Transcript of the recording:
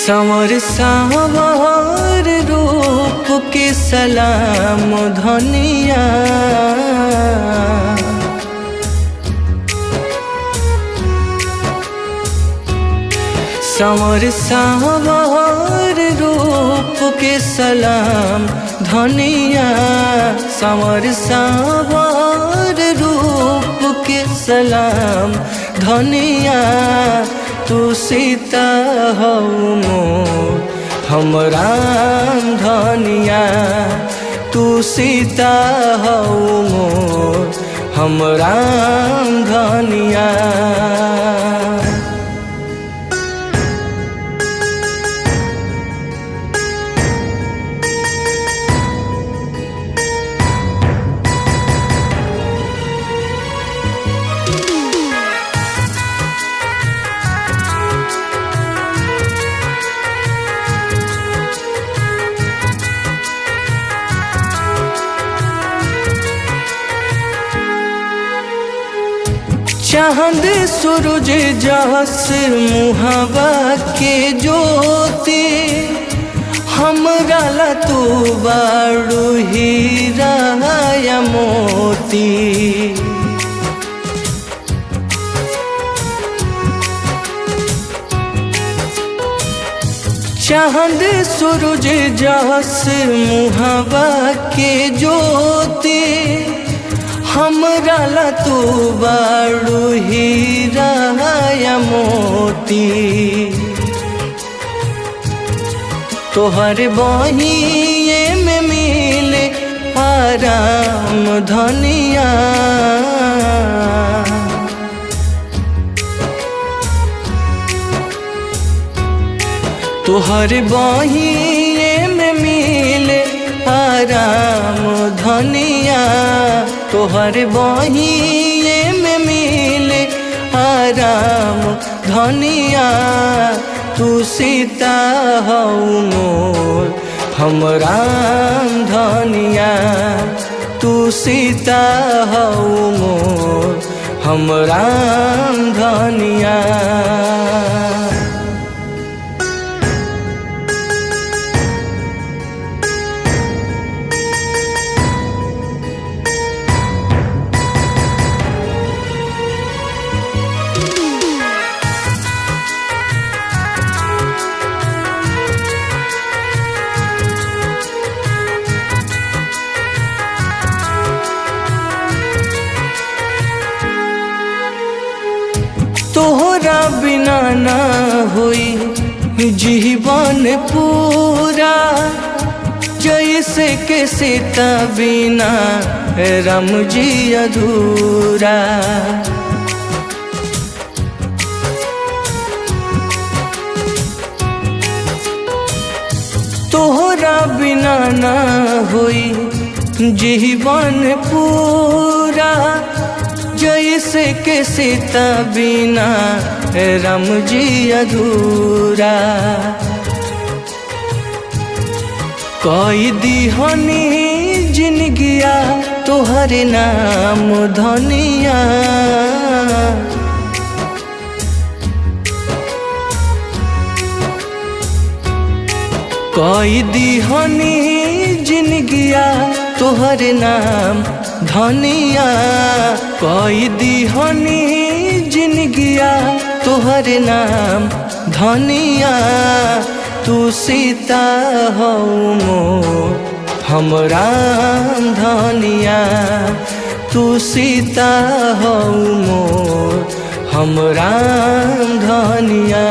संवर सावर रूप के सलाम धनिया। संवर सावर रूप के सलाम धनिया। संवर सावर रूप के सलाम धनिया। तू सीता हौ मोर हम राम धनिया। तू सीता हौ मोर हम राम धनिया। चांद सूरज जस मुहावा के ज्योति। हमरा ला तू बारू हीरा या मोती। चांद सूरज जस मुहावा के ज्योति। हमरा ला तू बारू हीरा या मोती। तोहर बहिए में मिले आराम धनिया। तोहर बहिए में मिले आराम धनिया। तोहर बहिए में मिले आराम धनिया। तू सीता हौ मोर हम राम धनिया। तू सीता हौ मोर हम राम धनिया। तोहरा बिना ना हुई जीवन पूरा। जैसे के सीता बिना राम जी अधूरा। तोहरा बिना ना हुई जीवन पूरा। जैसे के सीता बिना राम जी अधूरा। कोई दीहनी जिनगिया तोहर नाम धनिया। कोई दीहनी जिनगिया तोहर नाम धनिया। कोई दीहनी जिनगिया तोहर नाम धनिया। तू सीता हौ मोर हम राम धनिया। तू सीता हौ मोर हम राम धनिया।